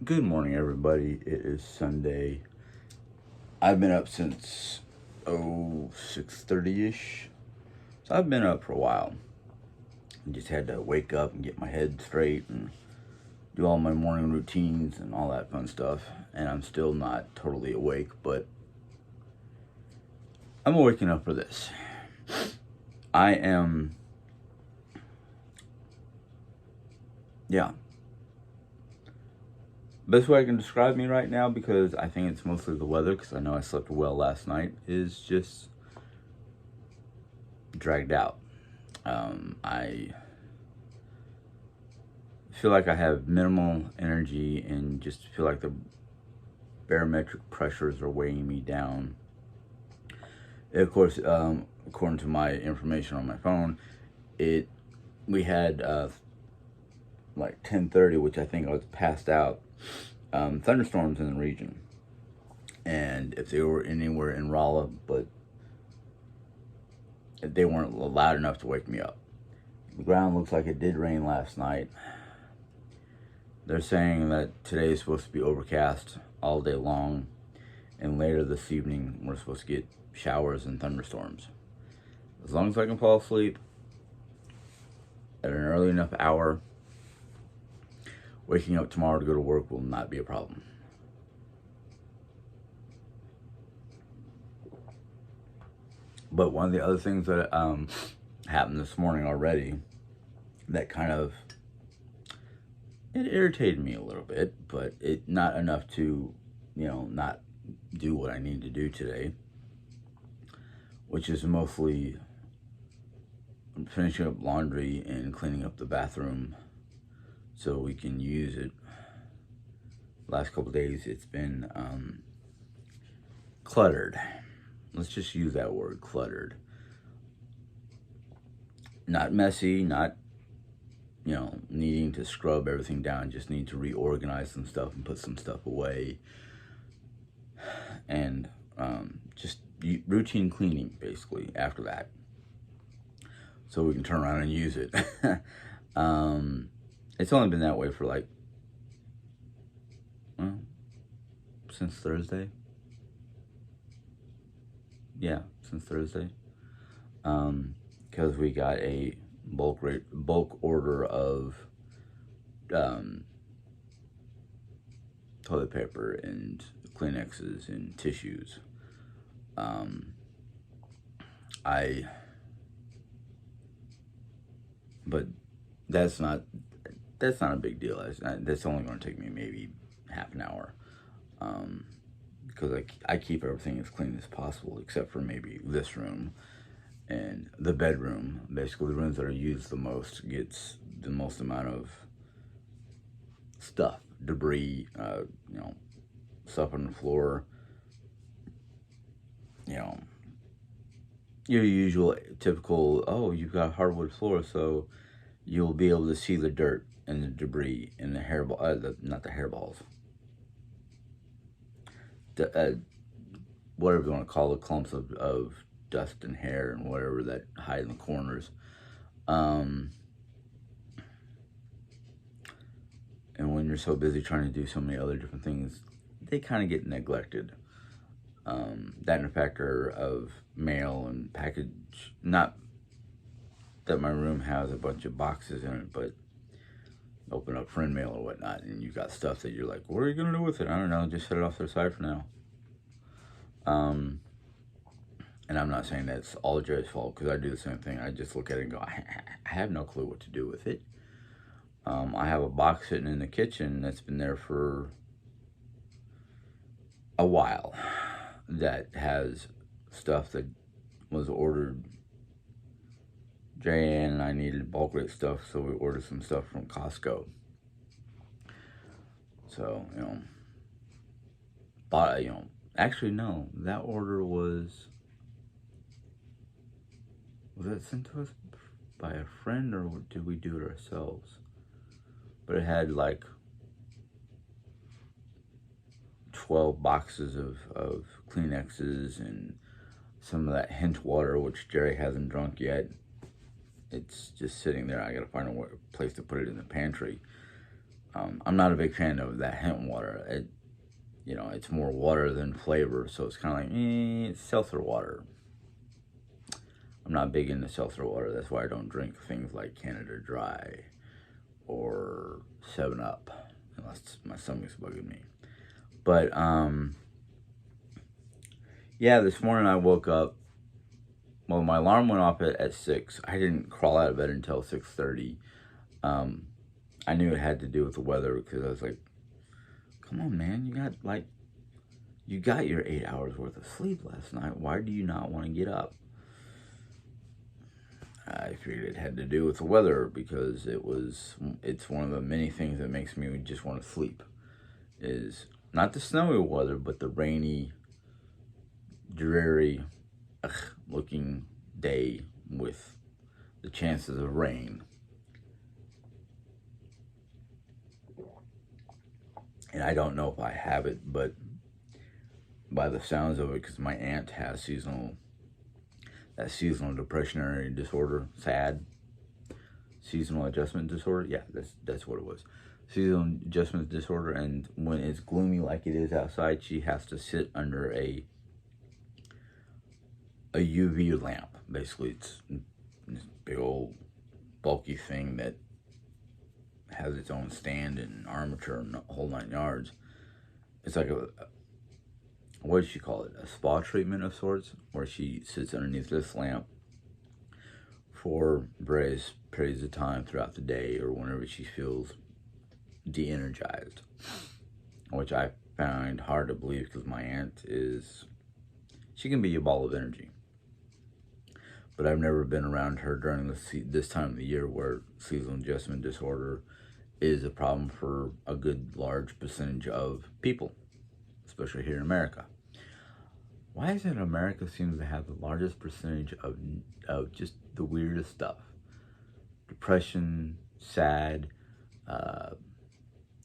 Good morning, everybody. It is Sunday. I've been up since 6:30 ish. So I've been up for a while. I just had to wake up and get my head straight and do all my morning routines and all that fun stuff. And I'm still not totally awake, but I'm waking up for this. I am, yeah. Best way I can describe me right now, because I think it's mostly the weather, because I know I slept well last night, is just dragged out. I feel like I have minimal energy and just feel like the barometric pressures are weighing me down. Of course, according to my information on my phone, it we had like 10:30, which I think I was passed out, thunderstorms in the region, and if they were anywhere in Rolla, but they weren't loud enough to wake me up. The ground looks like it did rain last night. They're saying that today is supposed to be overcast all day long, and later this evening we're supposed to get showers and thunderstorms. As long as I can fall asleep at an early enough hour, waking up tomorrow to go to work will not be a problem. But one of the other things that happened this morning already that kind of it irritated me a little bit, but it not enough to, not do what I need to do today, which is mostly finishing up laundry and cleaning up the bathroom so we can use it. Last couple days it's been cluttered. Let's just use that word, cluttered. Not messy, not needing to scrub everything down. Just need to reorganize some stuff and put some stuff away, and just routine cleaning basically after that, so we can turn around and use it. It's only been that way for well, since Thursday. Yeah, since Thursday. Because we got a bulk order of um, toilet paper and Kleenexes and tissues. Um, I, but that's not a big deal. That's only going to take me maybe half an hour. Because I keep everything as clean as possible, except for maybe this room and the bedroom. Basically, the rooms that are used the most gets the most amount of stuff, debris, stuff on the floor. You know, your usual, typical. Oh, you've got hardwood floor, so you'll be able to see the dirt and the debris and the hairball. Not the hairballs. The whatever you want to call the clumps of dust and hair and whatever that hide in the corners. Um, and when you're so busy trying to do so many other different things, they kind of get neglected. That and a factor of mail and package. Not that my room has a bunch of boxes in it, but open up friend mail or whatnot, and you got stuff that you're like, what are you gonna do with it? I don't know. Just set it off to the side for now. Um, and I'm not saying that's all Jerry's fault, because I do the same thing. I just look at it and go, I have no clue what to do with it. I have a box sitting in the kitchen that's been there for a while that has stuff that was ordered. Jay and I needed bulk rate stuff, so we ordered some stuff from Costco. So, bought, actually, no, that order was that sent to us by a friend, or did we do it ourselves? But it had like 12 boxes of Kleenexes and some of that hint water, which Jerry hasn't drunk yet. It's just sitting there. I gotta find a place to put it in the pantry. I'm not a big fan of that hemp water. It's more water than flavor, so it's kind of like, it's seltzer water. I'm not big into seltzer water. That's why I don't drink things like Canada Dry or 7-Up, unless my stomach's bugging me. But, yeah, this morning I woke up. Well, my alarm went off at 6. I didn't crawl out of bed until 6:30. I knew it had to do with the weather, because I was like, come on, man, you got your 8 hours worth of sleep last night. Why do you not want to get up? I figured it had to do with the weather, because it's one of the many things that makes me just want to sleep. Is not the snowy weather, but the rainy, dreary looking day with the chances of rain. And I don't know if I have it, but by the sounds of it, because my aunt has seasonal depressionary disorder, seasonal adjustment disorder. Yeah, that's what it was. Seasonal adjustment disorder, and when it's gloomy like it is outside, she has to sit under a UV lamp. Basically, it's this big old bulky thing that has its own stand and armature and the whole 9 yards. It's like what does she call it? A spa treatment of sorts, where she sits underneath this lamp for various periods of time throughout the day, or whenever she feels de-energized, which I find hard to believe, because my aunt she can be a ball of energy. But I've never been around her during this time of the year, where seasonal adjustment disorder is a problem for a good large percentage of people, especially here in America. Why is it America seems to have the largest percentage of just the weirdest stuff? Depression, sad,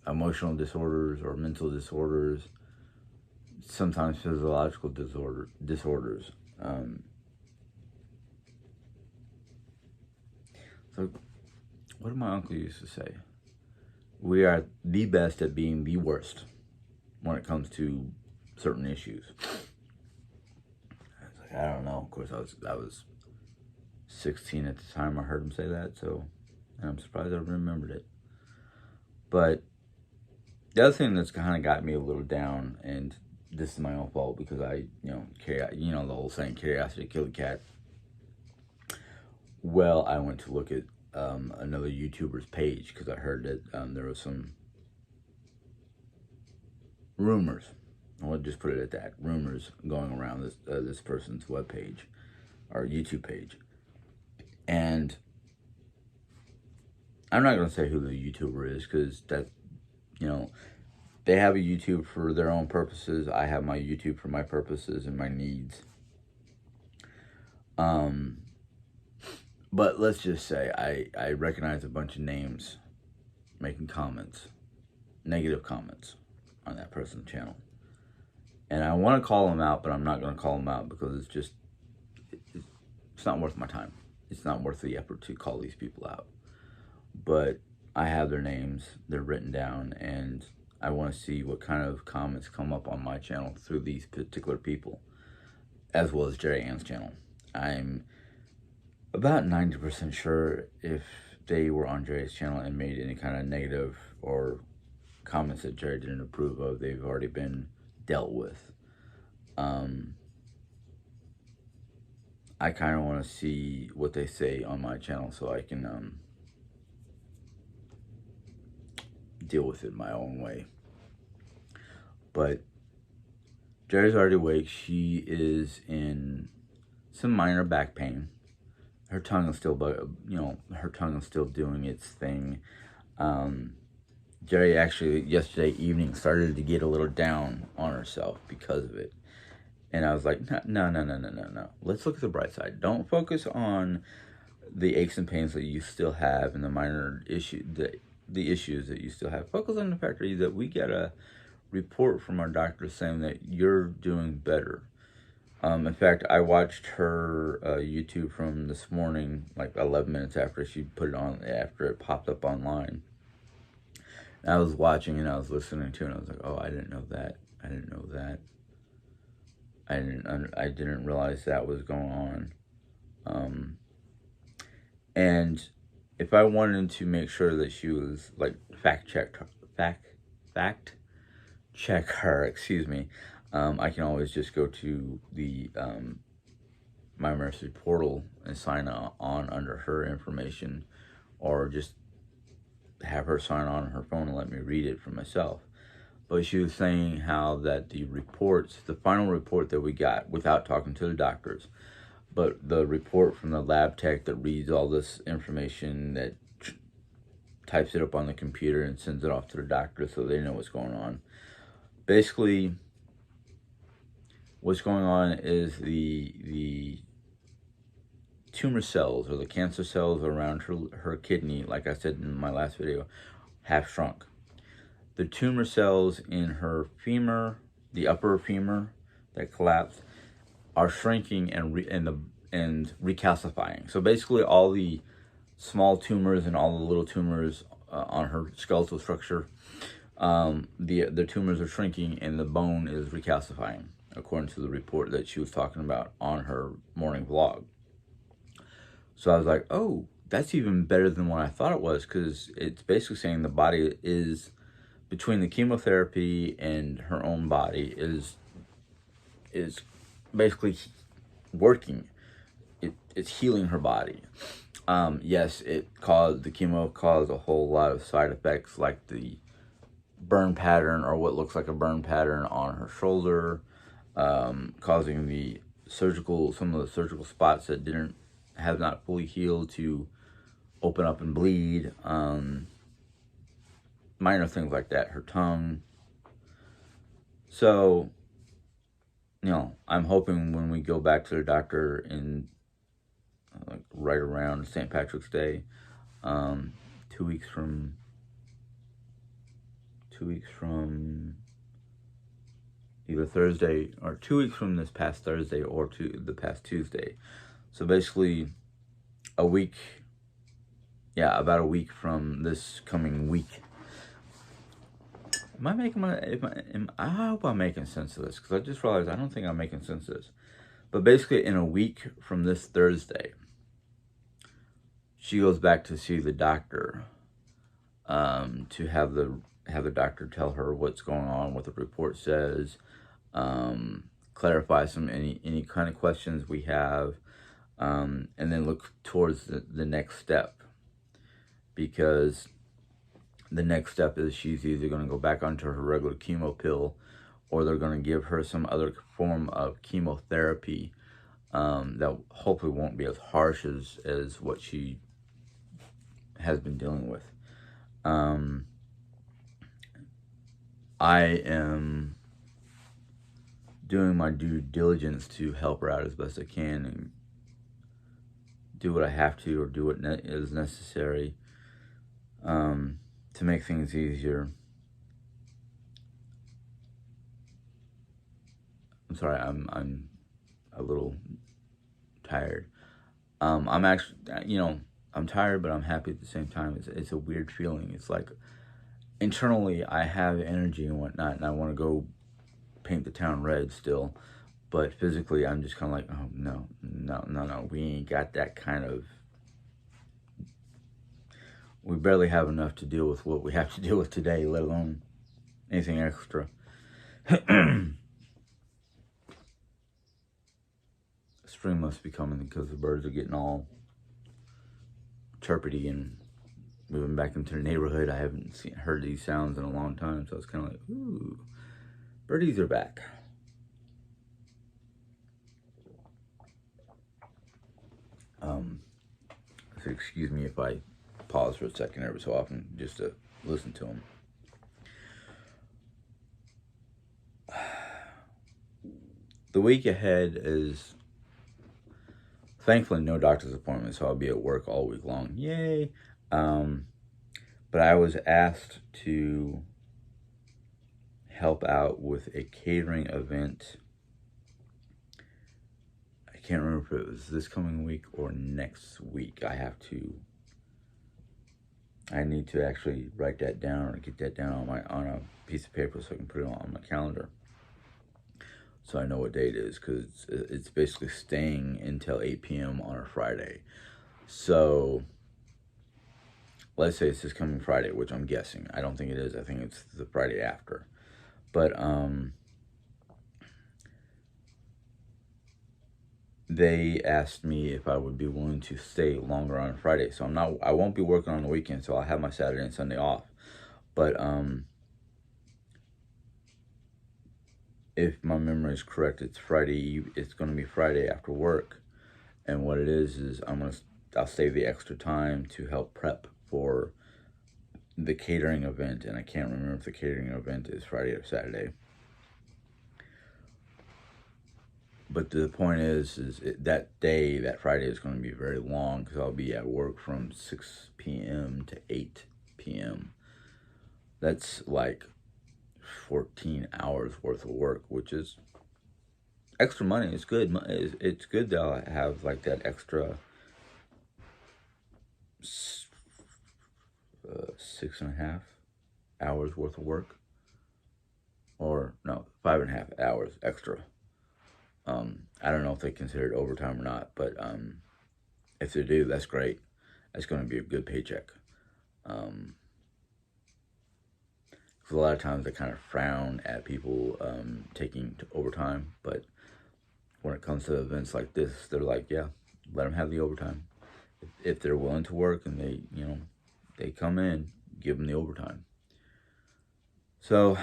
emotional disorders or mental disorders, sometimes physiological disorders. So, what did my uncle used to say? We are the best at being the worst when it comes to certain issues. I was like, I don't know. Of course, I was 16 at the time I heard him say that, so I'm surprised I remembered it. But the other thing that's kind of got me a little down, and this is my own fault, because the whole saying, curiosity killed the cat. Well, I went to look at another YouTuber's page, because I heard that there was some rumors. I'll just put it at that. Rumors going around this person's webpage or YouTube page. And I'm not going to say who the YouTuber is, because they have a YouTube for their own purposes. I have my YouTube for my purposes and my needs. But let's just say I recognize a bunch of names making comments, negative comments on that person's channel. And I want to call them out, but I'm not going to call them out, because it's not worth my time. It's not worth the effort to call these people out. But I have their names, they're written down, and I want to see what kind of comments come up on my channel through these particular people, as well as Jerry Ann's channel. I'm about 90% sure if they were on Jerry's channel and made any kind of negative or comments that Jerry didn't approve of, they've already been dealt with. I kind of want to see what they say on my channel, so I can deal with it my own way. But Jerry's already awake. She is in some minor back pain. Her tongue is still, her tongue is still doing its thing. Jerry actually yesterday evening started to get a little down on herself because of it. And I was like, no. Let's look at the bright side. Don't focus on the aches and pains that you still have and the minor issue, the issues that you still have. Focus on the fact that we get a report from our doctor saying that you're doing better. In fact, I watched her YouTube from this morning, like 11 minutes after she put it on, after it popped up online. I was watching and I was listening to it, and I was like, oh, I didn't know that. I didn't know that. I didn't realize that was going on. And if I wanted to make sure that she was like fact check her, excuse me, I can always just go to the My Mercy portal and sign on under her information, or just have her sign on her phone and let me read it for myself. But she was saying how that the reports, the final report that we got without talking to the doctors, but the report from the lab tech that reads all this information, that types it up on the computer and sends it off to the doctor so they know what's going on. Basically, what's going on is the tumor cells, or the cancer cells around her kidney, like I said in my last video, have shrunk. The tumor cells in her femur, the upper femur that collapsed, are shrinking and recalcifying. So basically, all the small tumors and all the little tumors on her skeletal structure, the tumors are shrinking and the bone is recalcifying, according to the report that she was talking about on her morning vlog. So I was like, oh, that's even better than what I thought it was, because it's basically saying the body is, between the chemotherapy and her own body, is basically working. It's healing her body. Yes, the chemo caused a whole lot of side effects, like the burn pattern, or what looks like a burn pattern on her shoulder, causing some of the surgical spots that have not fully healed to open up and bleed. Minor things like that, her tongue. So, I'm hoping when we go back to the doctor in right around St. Patrick's Day, 2 weeks from either Thursday, or 2 weeks from this past Thursday, or the past Tuesday. So basically, about a week from this coming week. I hope I'm making sense of this, because I just realized I don't think I'm making sense of this. But basically, in a week from this Thursday, she goes back to see the doctor, to have the doctor tell her what's going on, what the report says, clarify any kind of questions we have, and then look towards the next step. Because the next step is she's either going to go back onto her regular chemo pill, or they're going to give her some other form of chemotherapy that hopefully won't be as harsh as what she has been dealing with. I am doing my due diligence to help her out as best I can, and do what I have to, or do what is necessary, to make things easier. I'm sorry, I'm a little tired. I'm actually, I'm tired, but I'm happy at the same time. It's a weird feeling. It's like, internally, I have energy and whatnot, and I want to go paint the town red still. But physically, I'm just kind of like, oh, no, we ain't got that kind of... We barely have enough to deal with what we have to deal with today, let alone anything extra. Spring must be coming, because the birds are getting all chirpity and moving back into the neighborhood. I haven't heard these sounds in a long time, so it's kind of like, ooh, birdies are back. So excuse me if I pause for a second every so often just to listen to them. The week ahead is, thankfully, no doctor's appointment, so I'll be at work all week long. Yay! But I was asked to help out with a catering event. I can't remember if it was this coming week or next week. I have to I need to actually write that down or get that down on a piece of paper so I can put it on my calendar, so I know what day it is, because it's basically staying until 8 p.m. on a Friday. So let's say it's this coming Friday, which I'm guessing. I don't think it is. I think it's the Friday after. But they asked me if I would be willing to stay longer on Friday. So I won't be working on the weekend, so I'll have my Saturday and Sunday off. But if my memory is correct, it's going to be Friday after work. And what it is I'll save the extra time to help prep for the catering event, and I can't remember if the catering event is Friday or Saturday. But the point is that Friday is going to be very long, because I'll be at work from 6 p.m. to 8 p.m. That's like 14 hours worth of work, which is extra money. It's good. It's good that I'll have like that extra 6.5 hours worth of work, or no, 5.5 hours extra. I don't know if they consider it overtime or not, but if they do, that's great. That's going to be a good paycheck. Because a lot of times they kind of frown at people taking overtime, but when it comes to events like this, they're like, yeah, let them have the overtime. If they're willing to work and they come in, give them the overtime. So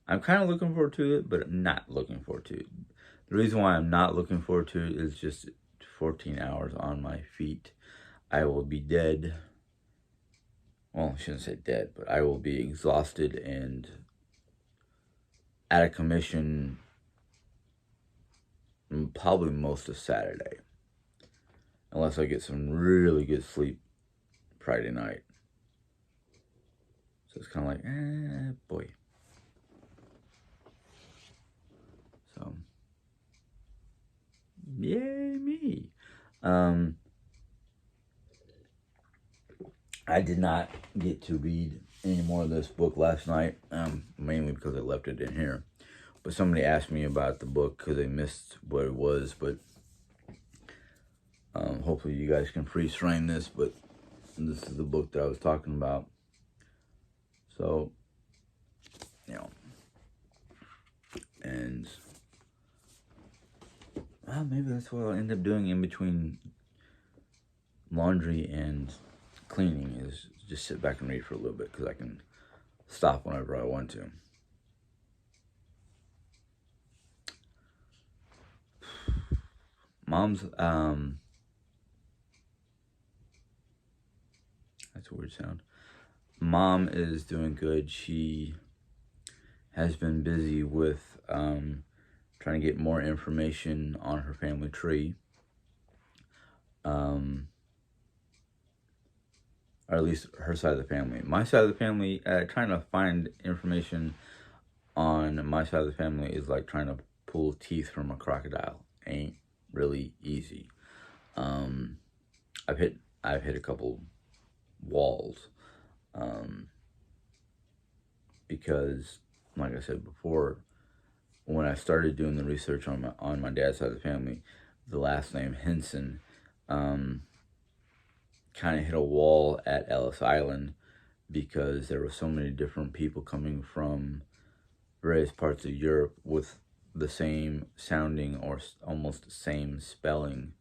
I'm kind of looking forward to it, but I'm not looking forward to it. The reason why I'm not looking forward to it is just 14 hours on my feet. I will be dead. Well, I shouldn't say dead, but I will be exhausted and out of commission probably most of Saturday. Unless I get some really good sleep Friday night. So it's kind of like, boy. So, yay me. I did not get to read any more of this book last night, mainly because I left it in here. But somebody asked me about the book because they missed what it was, but hopefully you guys can freeze frame this, but this is the book that I was talking about. So, and maybe that's what I'll end up doing in between laundry and cleaning, is just sit back and read for a little bit, because I can stop whenever I want to. Mom's, that's a weird sound. Mom is doing good. She has been busy with trying to get more information on her family tree. Or at least her side of the family. My side of the family, trying to find information on my side of the family is like trying to pull teeth from a crocodile. Ain't really easy. I've hit a couple walls, because, like I said before, when I started doing the research on my dad's side of the family, the last name Henson kind of hit a wall at Ellis Island, because there were so many different people coming from various parts of Europe with the same sounding or almost the same spelling,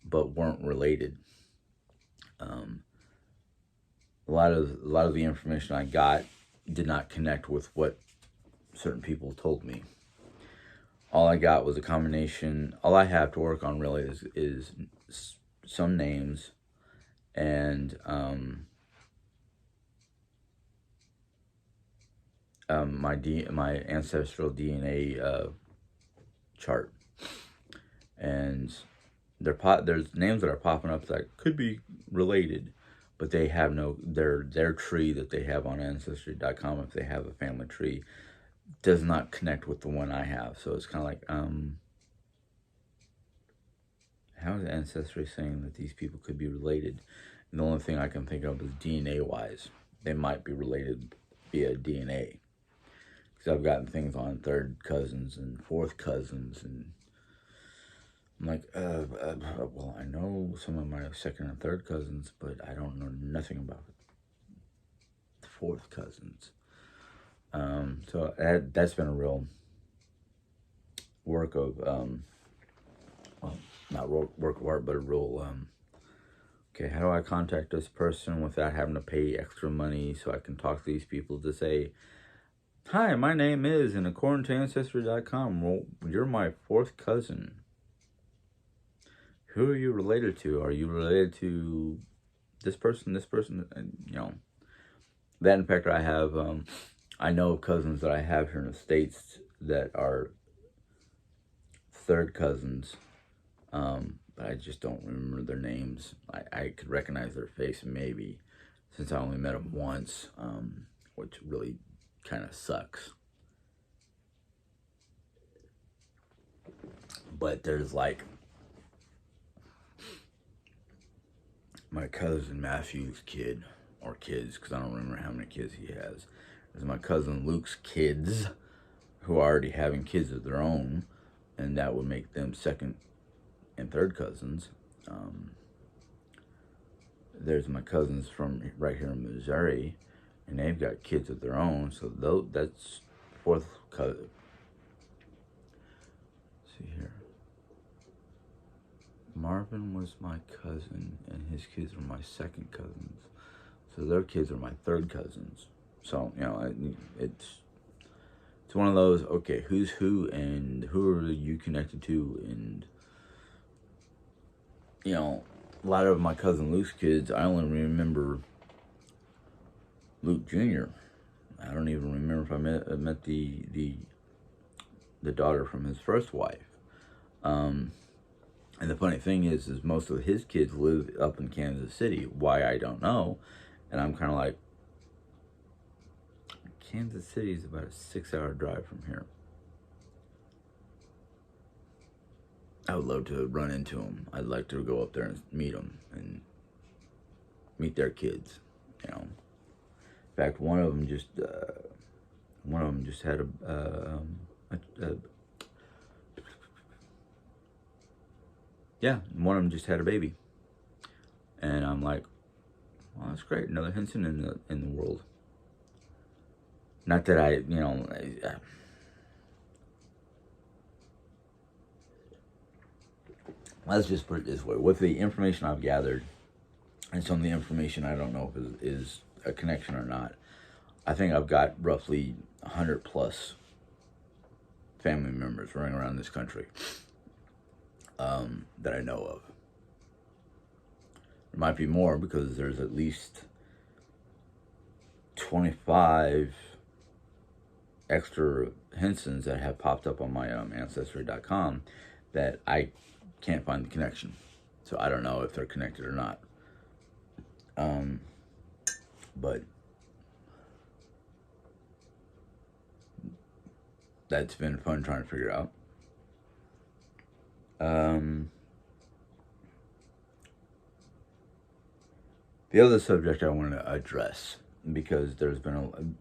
but weren't related. A lot of the information I got did not connect with what certain people told me. All I got was a combination. All I have to work on really is some names and my ancestral DNA chart, and there's names that are popping up that could be related, but they have their tree that they have on Ancestry.com, if they have a family tree, does not connect with the one I have. So it's kind of like, how is Ancestry saying that these people could be related? And the only thing I can think of is DNA-wise. They might be related via DNA. Because I've gotten things on third cousins and fourth cousins, and I'm like, well, I know some of my second and third cousins, but I don't know nothing about the fourth cousins. So that's been a real work of, well, not work of art, but a real, okay, how do I contact this person without having to pay extra money so I can talk to these people to say, hi, my name is, and according to Ancestry.com, well, you're my fourth cousin. Who are you related to? Are you related to this person, and, you know, that in fact I have, I know of cousins that I have here in the States that are third cousins, but I just don't remember their names. I could recognize their face maybe, since I only met them once, which really kind of sucks. But there's like my cousin Matthew's kid, or kids, because I don't remember how many kids he has. There's my cousin Luke's kids, who are already having kids of their own, and that would make them second and third cousins. There's my cousins from right here in Missouri, and they've got kids of their own, so that's fourth cousin. Let's see here. Marvin was my cousin, and his kids were my second cousins. So their kids are my third cousins. So, you know, it's one of those, okay, who's who, and who are you connected to, and, you know, a lot of my cousin Luke's kids, I only remember Luke Jr. I don't even remember if I met the daughter from his first wife. And the funny thing is most of his kids live up in Kansas City. Why, I don't know. And I'm kind of like, Kansas City is about a 6-hour drive from here. I would love to run into them. I'd like to go up there and meet them and meet their kids, you know. In fact, one of them just had one of them just had a baby, and I'm like, well, that's great. Another Henson in the world. Not that I, you know, let's just put it this way. With the information I've gathered, and some of the information I don't know if is a connection or not, I think I've got roughly 100 plus family members running around this country that I know of. There might be more, because there's at least 25 extra Hensons that have popped up on my Ancestry.com that I can't find the connection. So I don't know if they're connected or not. But that's been fun trying to figure out. The other subject I want to address, because there's been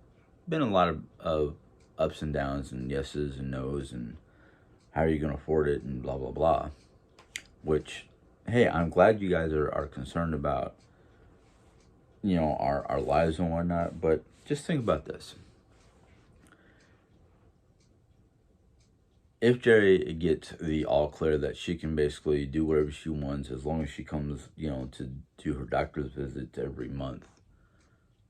a lot of ups and downs, and yeses and nos, and how are you going to afford it, and blah blah blah. Which, hey, I'm glad you guys are concerned about, you know, our lives and whatnot. But just think about this. If Jerry gets the all clear that she can basically do whatever she wants, as long as she comes, you know, to do her doctor's visits every month,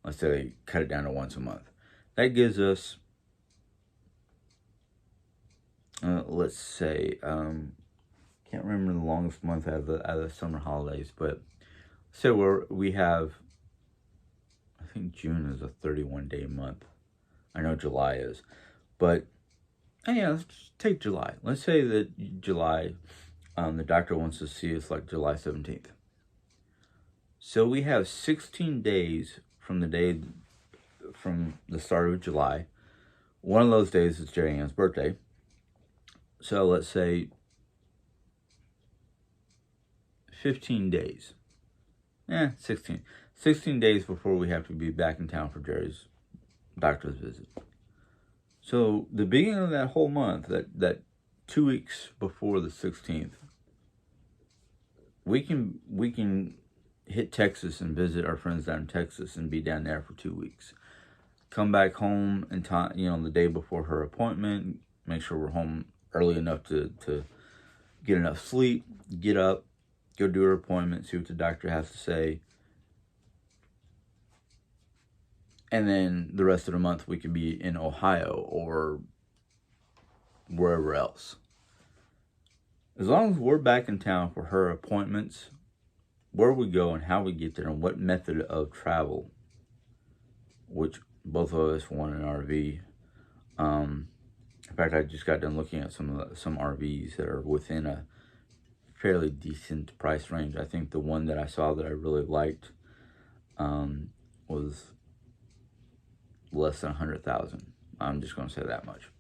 let's say they cut it down to once a month, that gives us, let's say, can't remember the longest month out of the summer holidays, but say we have, I think June is a 31-day month. I know July is, but yeah, let's just take July. Let's say that July, the doctor wants to see us like July 17th. So we have 16 days from the start of July. One of those days is Jerry Ann's birthday. So let's say 15 days 16. 16 days before we have to be back in town for Jerry's doctor's visit. So the beginning of that whole month, that 2 weeks before the 16th, we can hit Texas and visit our friends down in Texas and be down there for 2 weeks. Come back home in time, the day before her appointment. Make sure we're home early enough to get enough sleep, get up, go do her appointment, see what the doctor has to say. And then the rest of the month we could be in Ohio or wherever else. As long as we're back in town for her appointments, where we go and how we get there and what method of travel, which both of us want an RV. In fact, I just got done looking at some RVs that are within a fairly decent price range. I think the one that I saw that I really liked was less than 100,000. I'm just going to say that much.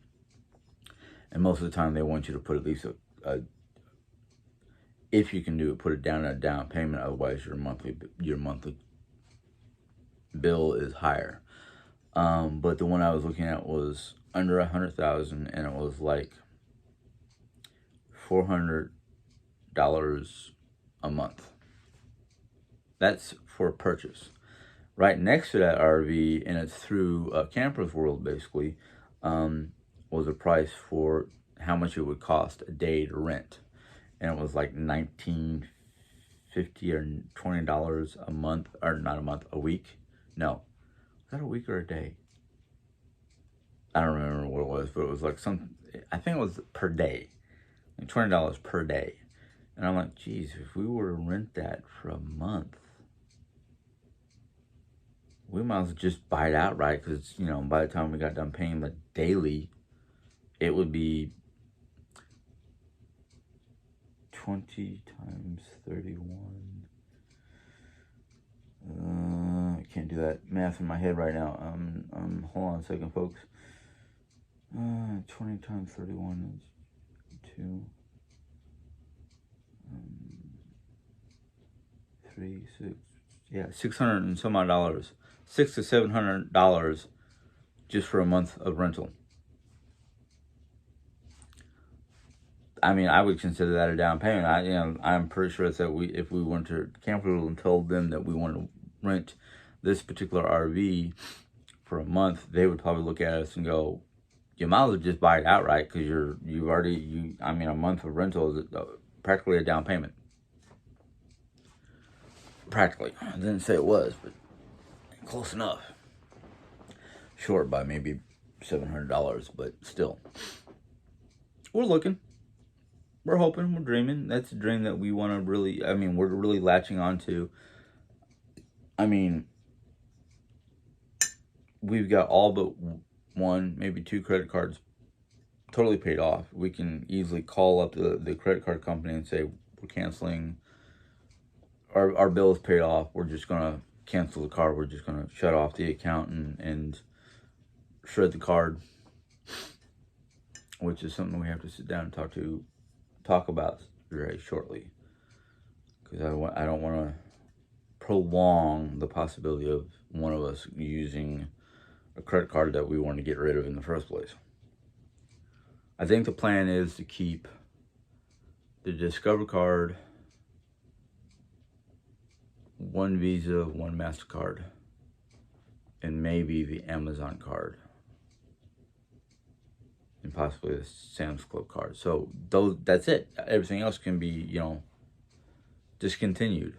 And most of the time, they want you to put at least if you can do it, put it down a down payment. Otherwise, your monthly bill is higher. But the one I was looking at was under 100,000, and it was like $400 a month. That's for purchase. Right next to that RV, and it's through Campers World, basically, was a price for how much it would cost a day to rent, and it was like $19.50 or $20 a month, or not a month, a week. No, was that a week or a day? I don't remember what it was, but it was like I think it was per day, like $20 per day. And I'm like, geez, if we were to rent that for a month, we might as well just buy it outright, because, by the time we got done paying the daily, it would be 20 times 31. I can't do that math in my head right now. Hold on a second, folks. 20 times 31 is 2. 3, 6. Yeah, $600 and some odd dollars. $600 to $700 just for a month of rental. I mean, I would consider that a down payment. I'm pretty sure that if we went to Campers and told them that we want to rent this particular RV for a month, they would probably look at us and go, "You might as well just buy it outright, because a month of rental is practically a down payment." Practically. I didn't say it was, but close enough. Short by maybe $700, but still. We're looking. We're hoping. We're dreaming. That's a dream that we want to really, we're really latching on to. We've got all but 1, maybe 2 credit cards totally paid off. We can easily call up the credit card company and say, we're canceling. Our bill is paid off. We're just going to cancel the card. We're just going to shut off the account and shred the card, which is something we have to sit down and talk about very shortly, because I don't want to prolong the possibility of one of us using a credit card that we want to get rid of in the first place. I think the plan is to keep the Discover card, 1 Visa, 1 MasterCard, and maybe the Amazon card, and possibly the Sam's Club card. So that's it. Everything else can be, discontinued.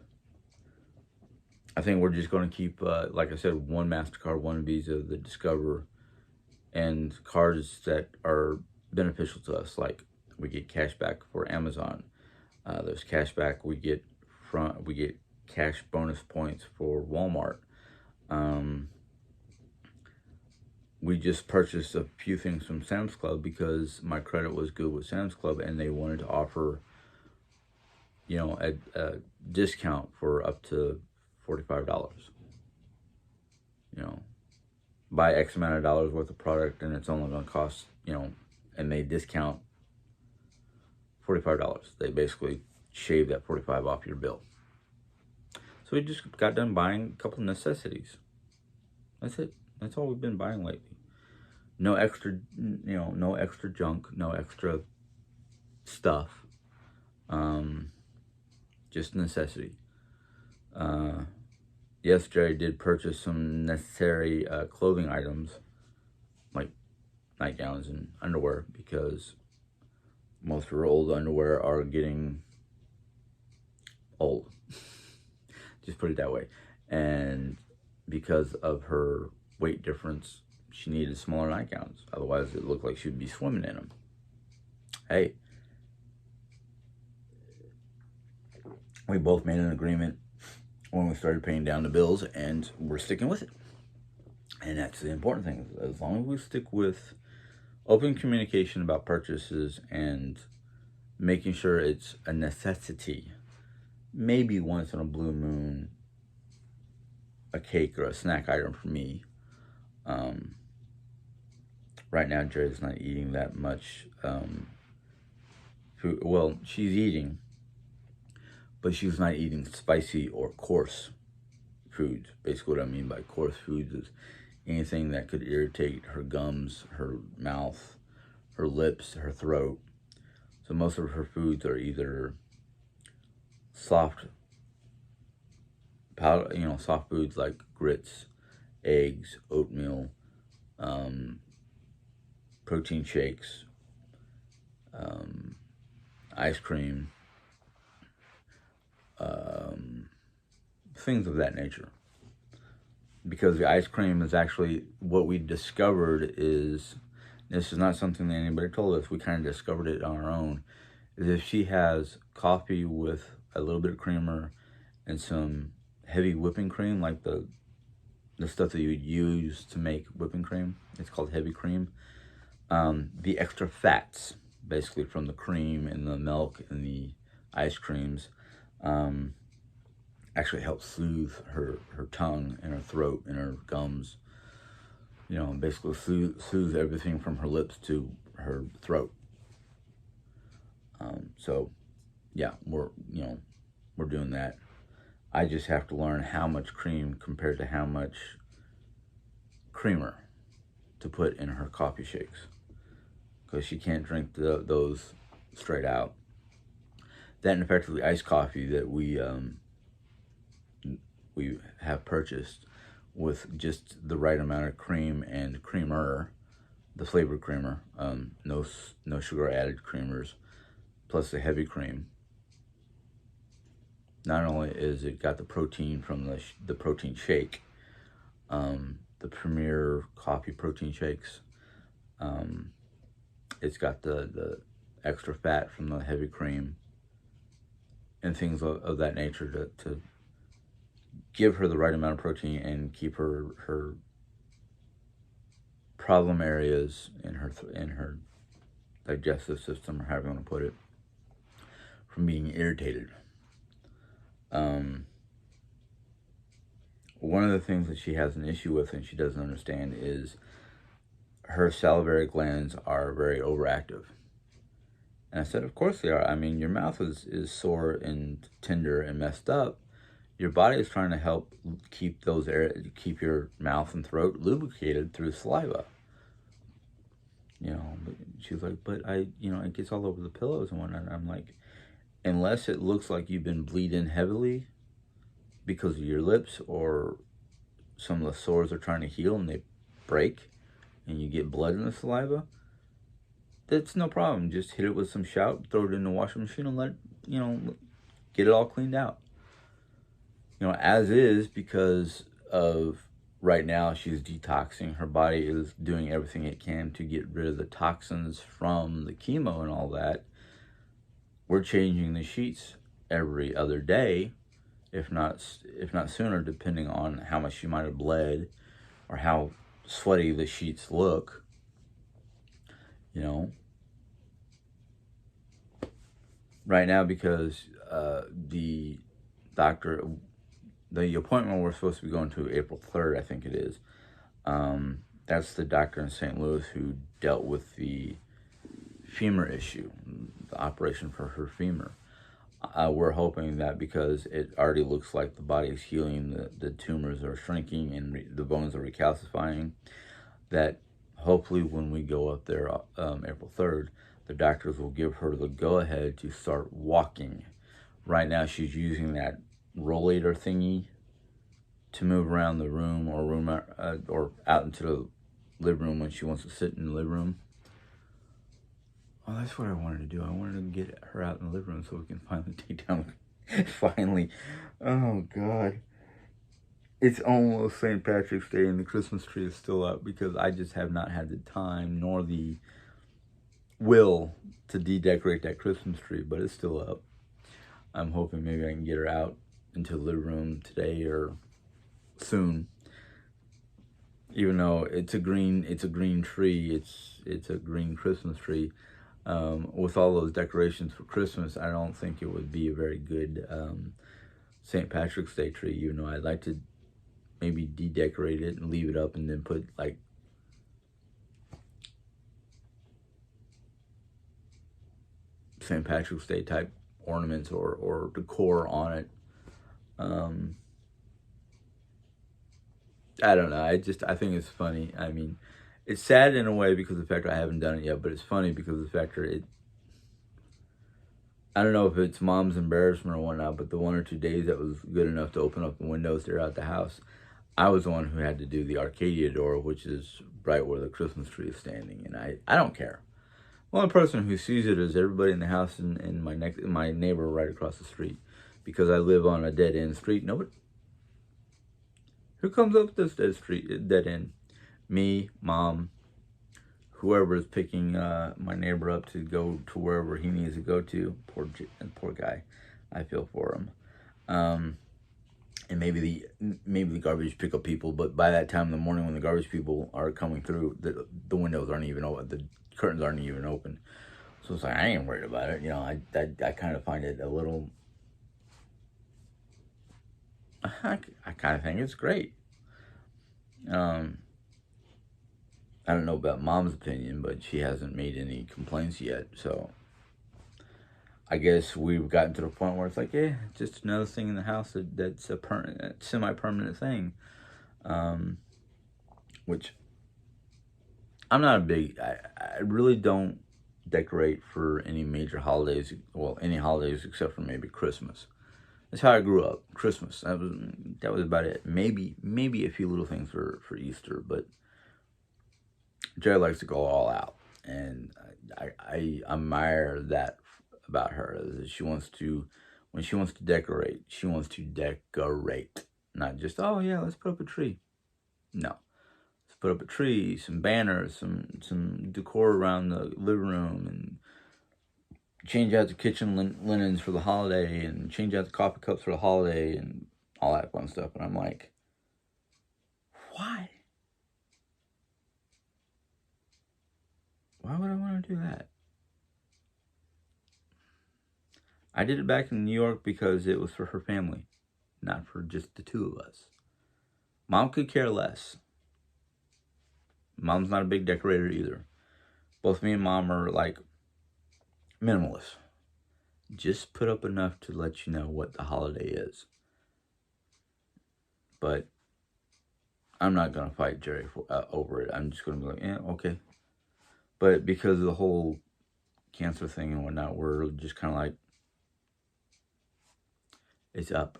I think we're just going to keep, like I said, 1 MasterCard, 1 Visa, the Discover, and cards that are beneficial to us. Like, we get cash back for Amazon. There's cash back we get cash bonus points for Walmart. We just purchased a few things from Sam's Club because my credit was good with Sam's Club, and they wanted to offer, a discount for up to $45. Buy X amount of dollars worth of product, and it's only going to cost, and they discount $45. They basically shave that $45 off your bill. So we just got done buying a couple of necessities. That's it. That's all we've been buying lately. No extra, no extra junk, no extra stuff. Just necessity. Yesterday I did purchase some necessary clothing items, like nightgowns and underwear, because most of her old underwear are getting old. Just put it that way. And because of her weight difference, she needed smaller nightgowns. Otherwise, it looked like she'd be swimming in them. Hey, we both made an agreement when we started paying down the bills, and we're sticking with it. And that's the important thing. As long as we stick with open communication about purchases and making sure it's a necessity, maybe once in a blue moon, a cake or a snack item for me. Right now, Jerry's not eating that much food. Well, she's eating, but she's not eating spicy or coarse foods. Basically, what I mean by coarse foods is anything that could irritate her gums, her mouth, her lips, her throat. So most of her foods are either soft powder, soft foods like grits, eggs, oatmeal, protein shakes, ice cream, things of that nature. Because the ice cream is actually, what we discovered is, this is not something that anybody told us, we kind of discovered it on our own, is if she has coffee with a little bit of creamer and some heavy whipping cream, like the stuff that you would use to make whipping cream, it's called heavy cream, the extra fats, basically from the cream and the milk and the ice creams, actually help soothe her tongue and her throat and her gums. Basically soothe everything from her lips to her throat. So, yeah, we're doing that. I just have to learn how much cream compared to how much creamer to put in her coffee shakes, because she can't drink those straight out. That and effectively iced coffee that we have purchased with just the right amount of cream and creamer, the flavored creamer, no sugar added creamers, plus the heavy cream. Not only is it got the protein from the protein shake, the Premier coffee protein shakes, it's got the extra fat from the heavy cream and things of that nature to give her the right amount of protein and keep her problem areas in her digestive system, or however you want to put it, from being irritated. One of the things that she has an issue with and she doesn't understand is her salivary glands are very overactive. And I said, of course they are. I mean, your mouth is sore and tender and messed up. Your body is trying to help keep keep your mouth and throat lubricated through saliva. But she's like, but it gets all over the pillows and whatnot. And I'm like, unless it looks like you've been bleeding heavily because of your lips, or some of the sores are trying to heal and they break and you get blood in the saliva, that's no problem. Just hit it with some shout, throw it in the washing machine, and get it all cleaned out. As is, because of right now she's detoxing. Her body is doing everything it can to get rid of the toxins from the chemo and all that. We're changing the sheets every other day, if not sooner, depending on how much she might have bled or how sweaty the sheets look. Right now, because the doctor, the appointment we're supposed to be going to April 3rd, I think it is, that's the doctor in St. Louis who dealt with the femur issue, the operation for her femur. We're hoping that because it already looks like the body is healing, the tumors are shrinking, and the bones are recalcifying, that hopefully when we go up there April 3rd, the doctors will give her the go-ahead to start walking. Right now she's using that rollator thingy to move around the room, or out into the living room when she wants to sit in the living room. Oh, that's what I wanted to do. I wanted to get her out in the living room so we can finally take down finally. Oh, God. It's almost St. Patrick's Day and the Christmas tree is still up because I just have not had the time nor the will to de-decorate that Christmas tree, but it's still up. I'm hoping maybe I can get her out into the living room today or soon. Even though it's a green tree, it's a green Christmas tree. With all those decorations for Christmas, I don't think it would be a very good St. Patrick's Day tree. Even though I'd like to maybe de-decorate it and leave it up, and then put like St. Patrick's Day type ornaments or decor on it. I don't know. I think it's funny. I mean, it's sad in a way because of the fact that I haven't done it yet, but it's funny because of the fact that I don't know if it's mom's embarrassment or whatnot, but the 1 or 2 days that was good enough to open up the windows there at the house, I was the one who had to do the Arcadia door, which is right where the Christmas tree is standing, and I don't care. The only person who sees it is everybody in the house and my neighbor right across the street, because I live on a dead end street. Nobody. Who comes up this dead end? Me, mom, whoever is picking my neighbor up to go to wherever he needs to go to. Poor guy. I feel for him. And maybe the garbage pickup people, but by that time in the morning when the garbage people are coming through, the windows aren't even open, the curtains aren't even open. So it's like, I ain't worried about it. You know, I kind of find it a little, I kind of think it's great. I don't know about mom's opinion, but she hasn't made any complaints yet. So I guess we've gotten to the point where it's like, yeah, just another thing in the house that's a semi-permanent thing. Which I'm not a big, I really don't decorate for any major holidays. Well, any holidays except for maybe Christmas. That's how I grew up. Christmas. That was about it. Maybe a few little things for Easter, but Jerry likes to go all out, and I admire that about her. She wants to, when she wants to decorate, she wants to decorate, not just, oh yeah, let's put up a tree. No, let's put up a tree, some banners, some decor around the living room, and change out the kitchen linens for the holiday, and change out the coffee cups for the holiday, and all that fun stuff. And I'm like, why? Why would I want to do that? I did it back in New York because it was for her family, not for just the two of us. Mom could care less. Mom's not a big decorator either. Both me and mom are like minimalist. Just put up enough to let you know what the holiday is. But I'm not going to fight Jerry over it. I'm just going to be like, yeah, okay. But because of the whole cancer thing and whatnot, we're just kind of like, it's up.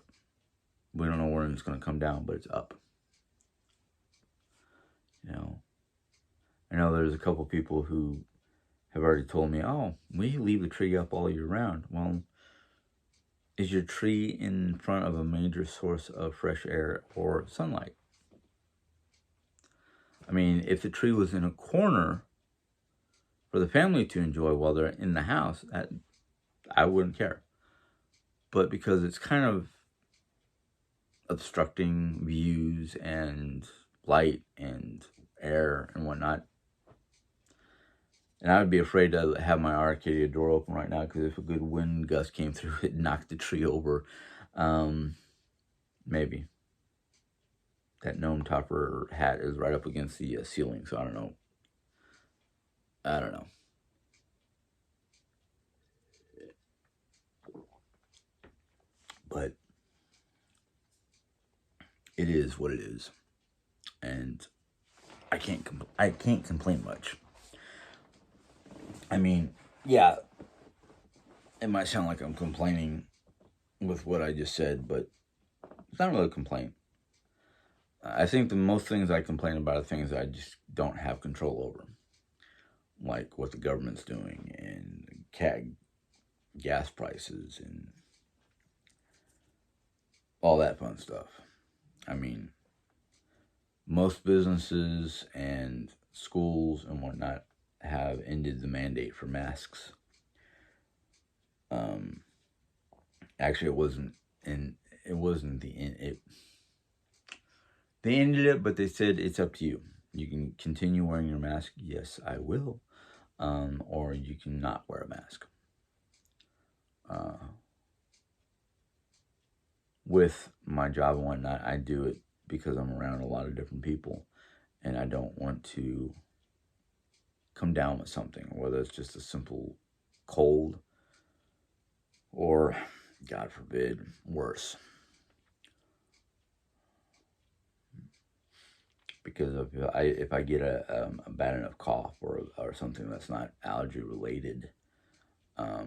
We don't know when it's going to come down, but it's up. You know, I know there's a couple people who have already told me, oh, we leave the tree up all year round. Well, is your tree in front of a major source of fresh air or sunlight? I mean, if the tree was in a corner for the family to enjoy while they're in the house, I wouldn't care. But because it's kind of obstructing views and light and air and whatnot, and I would be afraid to have my Arcadia door open right now, because if a good wind gust came through, it knocked the tree over. Maybe. That gnome topper hat is right up against the ceiling, so I don't know. But it is what it is. And I can't complain much. I mean, yeah, it might sound like I'm complaining with what I just said, but it's not really a complaint. I think the most things I complain about are things I just don't have control over. Like what the government's doing and gas prices and all that fun stuff. I mean, most businesses and schools and whatnot have ended the mandate for masks. Actually, they ended it, but they said it's up to you. You can continue wearing your mask. Yes, I will. Or you can not wear a mask. With my job and whatnot, I do it because I'm around a lot of different people, and I don't want to come down with something, whether it's just a simple cold or, God forbid, worse. Because if I get a bad enough cough or something that's not allergy related, I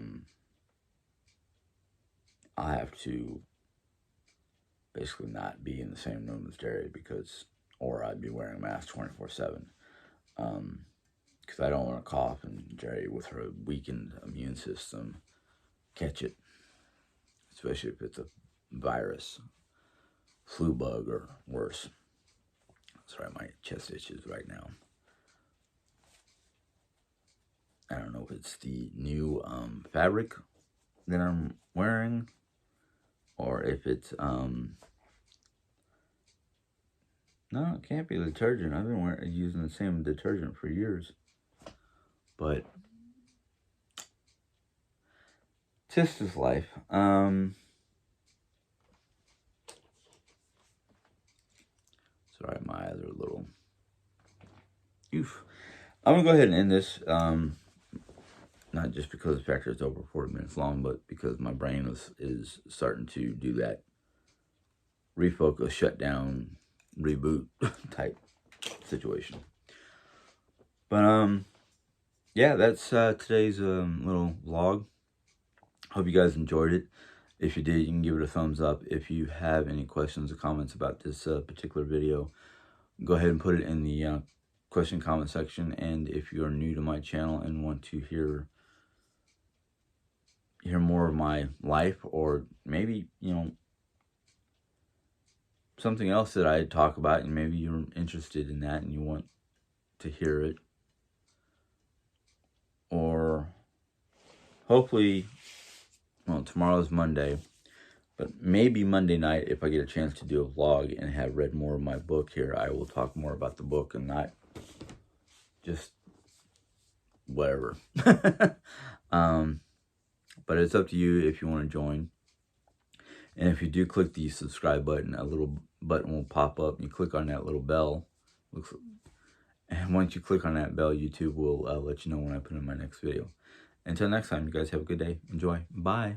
have to basically not be in the same room as Jerry or I'd be wearing a mask 24/7. Because I don't want to cough and Jerry, with her weakened immune system, catch it, especially if it's a virus, flu bug, or worse. Sorry, my chest itches right now. I don't know if it's the new fabric that I'm wearing, or if it's no, it can't be detergent. I've been using the same detergent for years, but tis is life. Sorry, my eyes are a little. Oof. I'm gonna go ahead and end this. Not just because the fact it's over 40 minutes long, but because my brain is starting to do that refocus, shut down, reboot type situation. But yeah, that's today's little vlog. Hope you guys enjoyed it. If you did, you can give it a thumbs up. If you have any questions or comments about this particular video, go ahead and put it in the question comment section. And if you're new to my channel and want to hear more of my life, or maybe, something else that I talk about, and maybe you're interested in that and you want to hear it, or hopefully, well, tomorrow's Monday, but maybe Monday night, if I get a chance to do a vlog and have read more of my book here, I will talk more about the book and not just whatever. But it's up to you if you want to join. And if you do click the subscribe button, a little button will pop up. You click on that little bell. And once you click on that bell, YouTube will let you know when I put in my next video. Until next time, you guys have a good day. Enjoy. Bye.